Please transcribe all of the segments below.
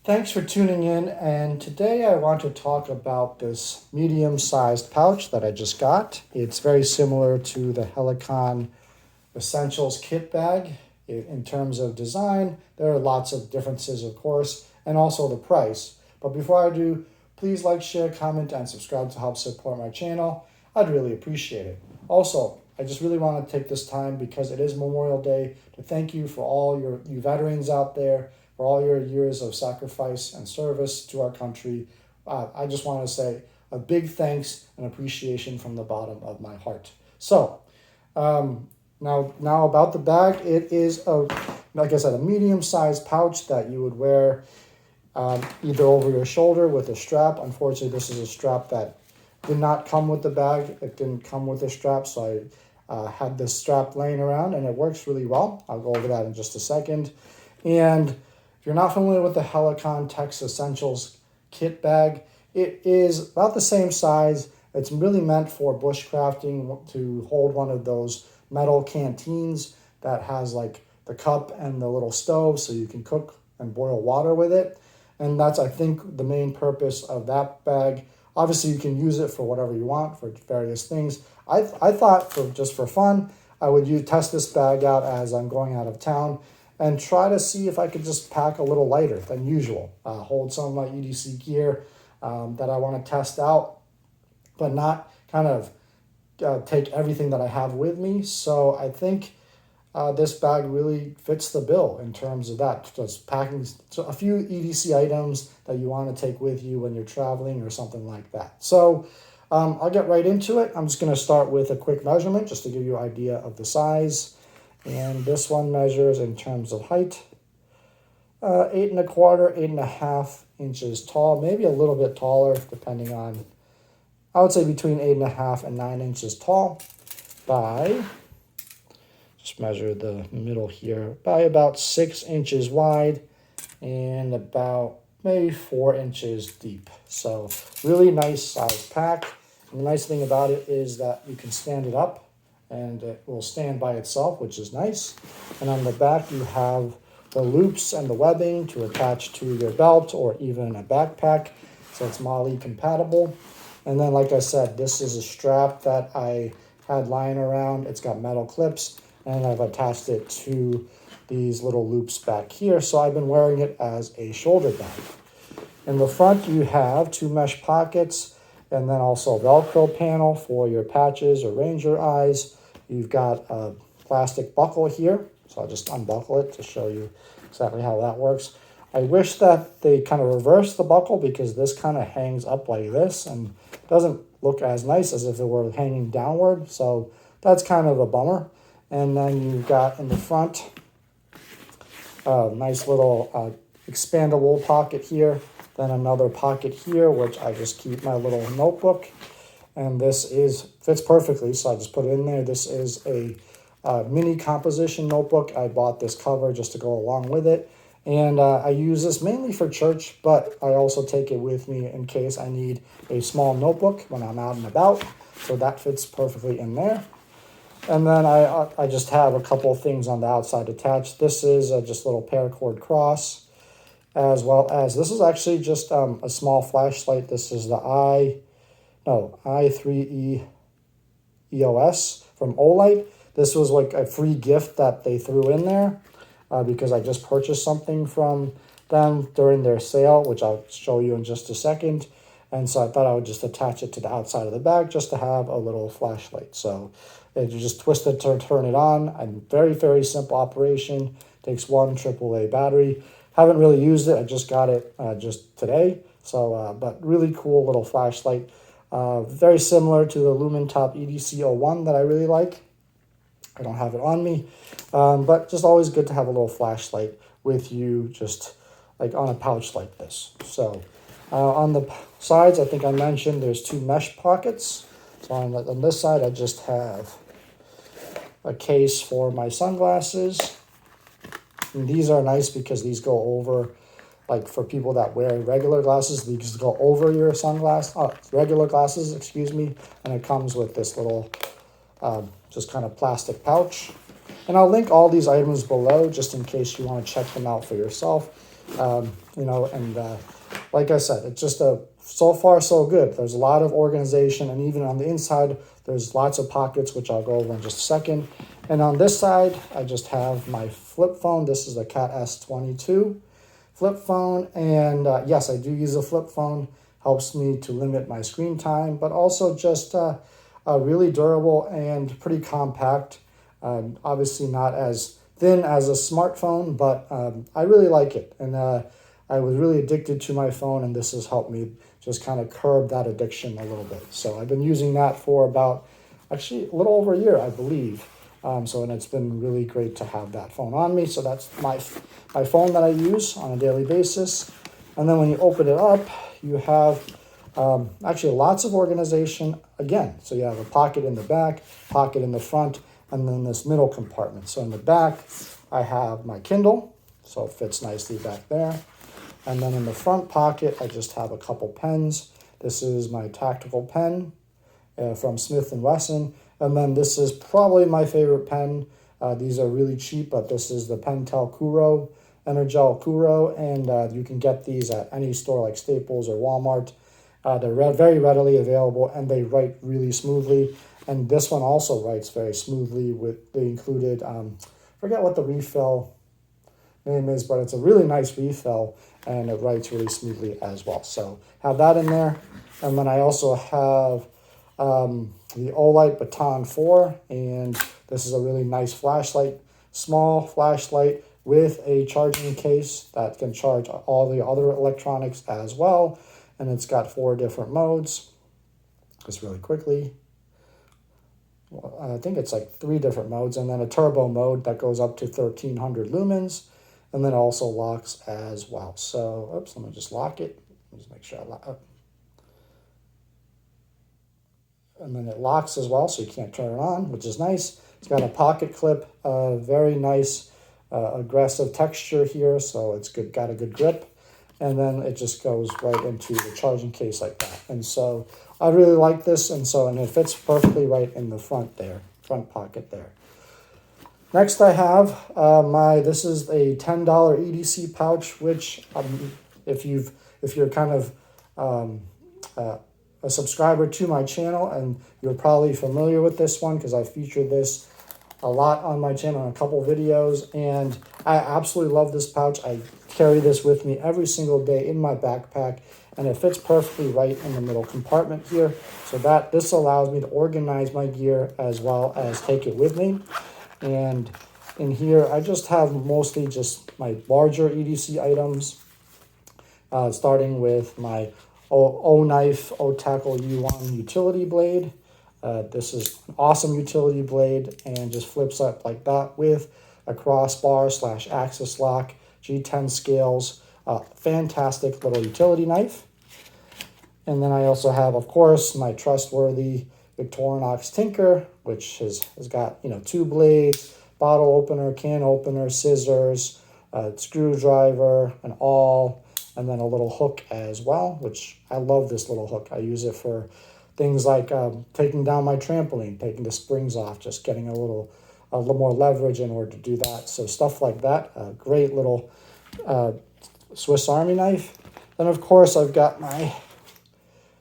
Thanks for tuning in, and today I want to talk about this medium-sized pouch that I just got. It's very similar to the Helicon Essentials kit bag in terms of design. There are lots of differences, of course, and also the price. But before I do, please like, share, comment, and subscribe to help support my channel. I'd really appreciate it. Also, I just really want to take this time because it is Memorial Day to thank you for all you veterans out there, for all your years of sacrifice and service to our country. I just want to say a big thanks and appreciation from the bottom of my heart. So, now about the bag, it is like I said, a medium-sized pouch that you would wear either over your shoulder with a strap. Unfortunately, this is a strap that did not come with the bag. It didn't come with a strap, so I had this strap laying around, and it works really well. I'll go over that in just a second. And if you're not familiar with the Helicon Tex Essentials kit bag, it is about the same size. It's really meant for bushcrafting, to hold one of those metal canteens that has like the cup and the little stove so you can cook and boil water with it. And that's, I think, the main purpose of that bag. Obviously, you can use it for whatever you want, for various things. I thought just for fun, I would test this bag out as I'm going out of town and try to see if I could just pack a little lighter than usual. Hold some of my EDC gear that I want to test out, but not kind of take everything that I have with me. So I think this bag really fits the bill in terms of that. Just packing a few EDC items that you want to take with you when you're traveling or something like that. So I'll get right into it. I'm just going to start with a quick measurement just to give you an idea of the size. And this one measures in terms of height, 8 1/4, 8 1/2 inches tall, maybe a little bit taller depending on, I would say between 8 1/2 and 9 inches tall by, just measure the middle here, by about 6 inches wide and about maybe 4 inches deep. So really nice size pack. And the nice thing about it is that you can stand it up and it will stand by itself, which is nice. And on the back you have the loops and the webbing to attach to your belt or even a backpack, so it's MOLLE compatible. And then, like I said, this is a strap that I had lying around. It's got metal clips, and I've attached it to these little loops back here, so I've been wearing it as a shoulder bag. In the front you have 2 mesh pockets, and then also a Velcro panel for your patches or ranger eyes. You've got a plastic buckle here, so I'll just unbuckle it to show you exactly how that works. I wish that they kind of reverse the buckle because this kind of hangs up like this and doesn't look as nice as if it were hanging downward, so that's kind of a bummer. And then you've got in the front a nice little expandable pocket here, then another pocket here, which I just keep my little notebook. And this fits perfectly, so I just put it in there. This is a mini composition notebook. I bought this cover just to go along with it. And I use this mainly for church, but I also take it with me in case I need a small notebook when I'm out and about. So that fits perfectly in there. And then I just have a couple of things on the outside attached. This is just a little paracord cross, as well as this is actually just a small flashlight. This is the i3E EOS from Olight. This was like a free gift that they threw in there because I just purchased something from them during their sale, which I'll show you in just a second. And so I thought I would just attach it to the outside of the bag just to have a little flashlight. So you just twist it to turn it on. And very, very simple operation. Takes one AAA battery. Haven't really used it. I just got it just today. So, but really cool little flashlight. Very similar to the LumenTop EDC01 that I really like. I don't have it on me, but just always good to have a little flashlight with you, just like on a pouch like this. So on the sides, I think I mentioned there's 2 mesh pockets. So on this side, I just have a case for my sunglasses. And these are nice because these go over, like for people that wear regular glasses, these go over your regular glasses, excuse me. And it comes with this little just kind of plastic pouch. And I'll link all these items below just in case you want to check them out for yourself. You know, and like I said, it's just so far so good. There's a lot of organization, and even on the inside, there's lots of pockets, which I'll go over in just a second. And on this side, I just have my flip phone. This is a Cat S22 flip phone, and yes, I do use a flip phone. Helps me to limit my screen time, but also just really durable and pretty compact. Obviously not as thin as a smartphone, but I really like it. And I was really addicted to my phone, and this has helped me just kind of curb that addiction a little bit. So I've been using that for about, actually, a little over a year, I believe. And it's been really great to have that phone on me. So that's my phone that I use on a daily basis. And then when you open it up, you have actually lots of organization again. So you have a pocket in the back, pocket in the front, and then this middle compartment. So in the back, I have my Kindle, so it fits nicely back there. And then in the front pocket, I just have a couple pens. This is my tactical pen from Smith & Wesson. And then this is probably my favorite pen. These are really cheap, but this is the Pentel Kuro, Energel Kuro, and you can get these at any store like Staples or Walmart. They're very readily available, and they write really smoothly. And this one also writes very smoothly with the included, forget what the refill name is, but it's a really nice refill, and it writes really smoothly as well. So have that in there. And then I also have the Olight Baton 4, and this is a really nice flashlight, small flashlight with a charging case that can charge all the other electronics as well. And it's got 4 different modes. Just really quickly. I think it's like 3 different modes, and then a turbo mode that goes up to 1300 lumens, and then also locks as well. So, oops, let me just lock it. Just make sure I lock it. And then it locks as well, so you can't turn it on, which is nice. It's got a pocket clip, very nice aggressive texture here, so it's good, got a good grip. And then it just goes right into the charging case like that. And so I really like this, and it fits perfectly right in the front there, front pocket there. Next I have this is a $10 EDC pouch, which if you're kind of a subscriber to my channel, and you're probably familiar with this one because I featured this a lot on my channel in a couple videos, and I absolutely love this pouch. I carry this with me every single day in my backpack, and it fits perfectly right in the middle compartment here, so that this allows me to organize my gear as well as take it with me. And in here I just have mostly just my larger EDC items, starting with my O-Knife O-Tackle U1 utility blade. This is an awesome utility blade and just flips up like that with a crossbar / axis lock, G10 scales, fantastic little utility knife. And then I also have, of course, my trustworthy Victorinox Tinker, which has got 2 blades, bottle opener, can opener, scissors, screwdriver, an awl, and then a little hook as well, which I love this little hook. I use it for things like taking down my trampoline, taking the springs off, just getting a little more leverage in order to do that. So stuff like that, a great little Swiss Army knife. Then of course I've got my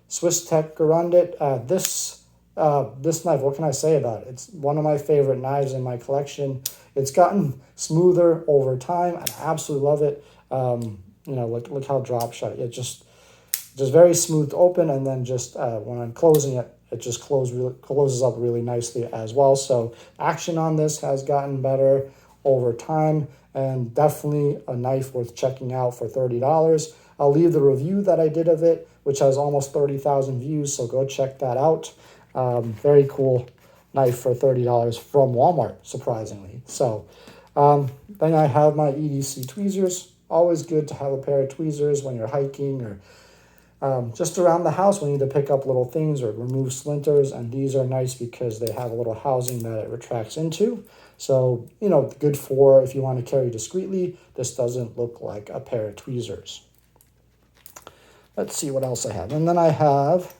Swiss Tech Gerundet. This knife, what can I say about it? It's one of my favorite knives in my collection. It's gotten smoother over time, and I absolutely love it. Look how drop shut. It just very smooth to open, and then just when I'm closing it, it just closes up really nicely as well. So action on this has gotten better over time, and definitely a knife worth checking out for $30. I'll leave the review that I did of it, which has almost 30,000 views, so go check that out. Very cool knife for $30 from Walmart, surprisingly. So then I have my EDC tweezers. Always good to have a pair of tweezers when you're hiking or just around the house when you need to pick up little things or remove splinters. And these are nice because they have a little housing that it retracts into. So, good for if you want to carry discreetly. This doesn't look like a pair of tweezers. Let's see what else I have. And then I have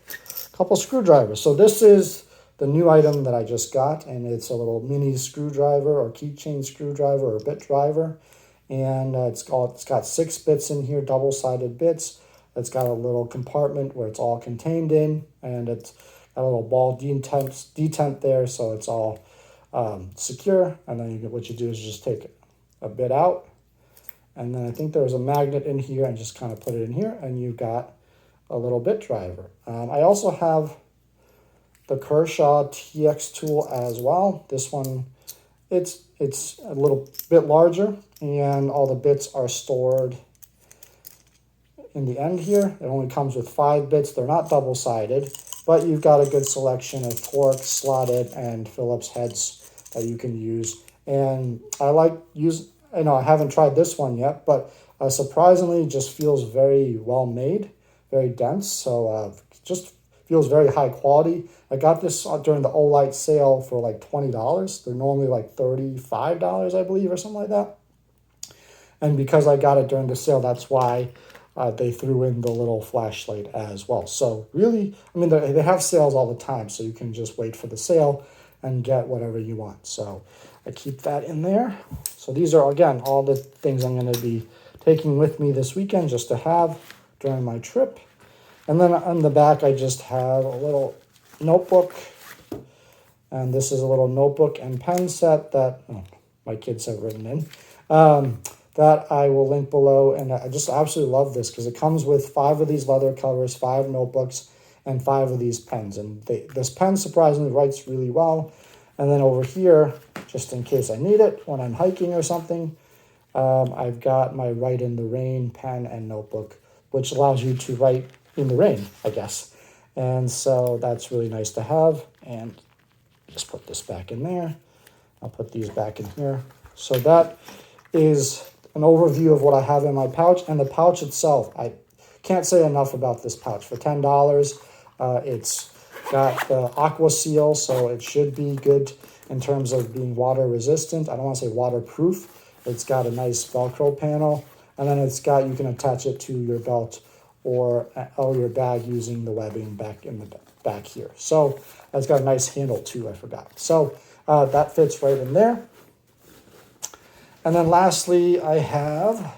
a couple screwdrivers. So this is the new item that I just got, and it's a little mini screwdriver or keychain screwdriver or bit driver. And it's got 6 bits in here, double-sided bits. It's got a little compartment where it's all contained in, and it's got a little ball detent there, so it's all secure. And then what you do is just take a bit out, and then I think there's a magnet in here, and just kind of put it in here, and you've got a little bit driver. I also have the Kershaw TX tool as well. This one, it's a little bit larger, and all the bits are stored in the end here. It only comes with 5 bits. They're not double-sided, but you've got a good selection of torque, slotted, and Phillips heads that you can use. And I I haven't tried this one yet, but surprisingly just feels very well made, very dense. So just feels very high quality. I got this during the Olight sale for like $20. They're normally like $35, I believe, or something like that. And because I got it during the sale, that's why they threw in the little flashlight as well. So really, I mean, they have sales all the time, so you can just wait for the sale and get whatever you want. So I keep that in there. So these are, again, all the things I'm going to be taking with me this weekend just to have during my trip. And then on the back, I just have a little notebook. And this is a little notebook and pen set that my kids have written in. That I will link below. And I just absolutely love this because it comes with 5 of these leather covers, 5 notebooks, and 5 of these pens. And this pen surprisingly writes really well. And then over here, just in case I need it when I'm hiking or something, I've got my Write in the Rain pen and notebook, which allows you to write in the rain, I guess. And so that's really nice to have. And just put this back in there. I'll put these back in here. So that is an overview of what I have in my pouch. And the pouch itself, I can't say enough about this pouch. For $10, it's got the Aqua Seal, so it should be good in terms of being water resistant. I don't want to say waterproof. It's got a nice Velcro panel, and then you can attach it to your belt or your bag using the webbing back in the back here. So it's got a nice handle too, I forgot. So that fits right in there. And then lastly, I have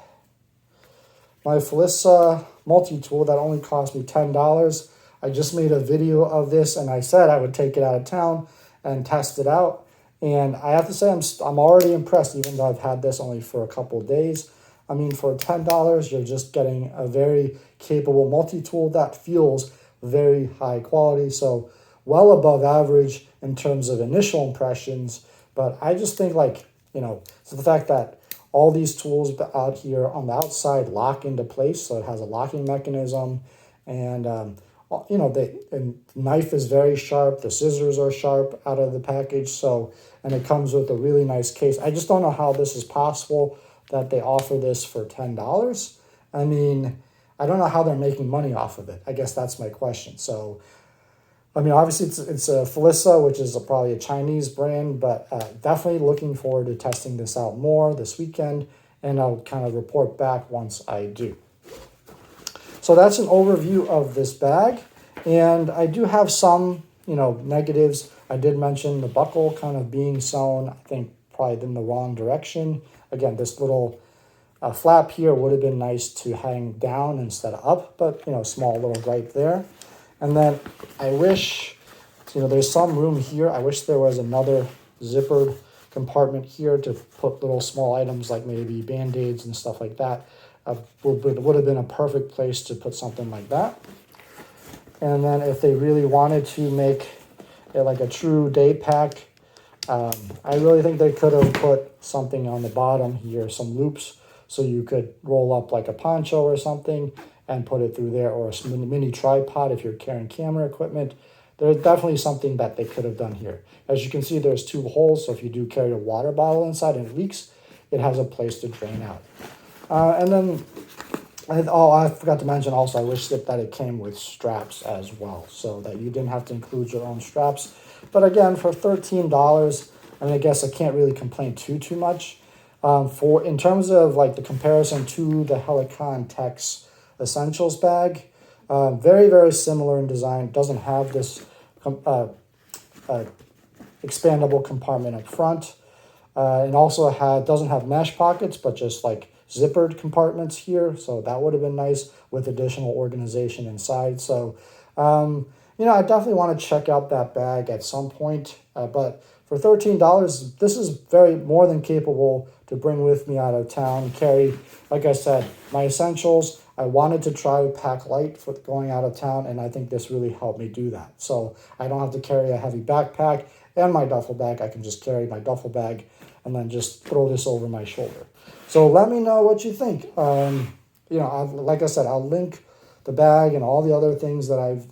my Felissa multi-tool that only cost me $10. I just made a video of this, and I said I would take it out of town and test it out. And I have to say I'm already impressed, even though I've had this only for a couple of days. I mean, for $10, you're just getting a very capable multi-tool that feels very high quality. So well above average in terms of initial impressions. But I just think so the fact that all these tools out here on the outside lock into place, so it has a locking mechanism, and the knife is very sharp. The scissors are sharp out of the package. And it comes with a really nice case. I just don't know how this is possible that they offer this for $10. I mean, I don't know how they're making money off of it. I guess that's my question. So, I mean, obviously it's a Felissa, which is probably a Chinese brand, but definitely looking forward to testing this out more this weekend, and I'll kind of report back once I do. So that's an overview of this bag, and I do have some, negatives. I did mention the buckle kind of being sewn, I think probably in the wrong direction. Again, this little flap here would have been nice to hang down instead of up, but, small little gripe there. And then I wish, there's some room here. I wish there was another zippered compartment here to put little small items like maybe Band-Aids and stuff like that. Would have been a perfect place to put something like that. And then if they really wanted to make it like a true day pack, I really think they could have put something on the bottom here, some loops, so you could roll up like a poncho or something and put it through there, or a mini tripod if you're carrying camera equipment. There's definitely something that they could have done here. As you can see, there's 2 holes, so if you do carry a water bottle inside and it leaks, it has a place to drain out. And then, I forgot to mention also, I wish that it came with straps as well, so that you didn't have to include your own straps. But again, for $13, I guess I can't really complain too much. In terms of like the comparison to the Helicon Tex Essentials bag, very, very similar in design. It doesn't have this expandable compartment up front. And also doesn't have mesh pockets, but just like zippered compartments here. So that would have been nice with additional organization inside. So, I definitely want to check out that bag at some point. But for $13, this is very more than capable to bring with me out of town, carry, like I said, my essentials. I wanted to try to pack light for going out of town, and I think this really helped me do that. So I don't have to carry a heavy backpack and my duffel bag. I can just carry my duffel bag and then just throw this over my shoulder. So let me know what you think. Like I said, I'll link the bag and all the other things that I've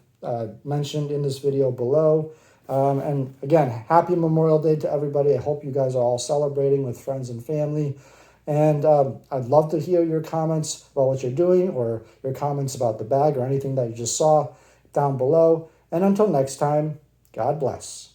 mentioned in this video below. And again, happy Memorial Day to everybody. I hope you guys are all celebrating with friends and family. And I'd love to hear your comments about what you're doing, or your comments about the bag or anything that you just saw down below. And until next time, God bless.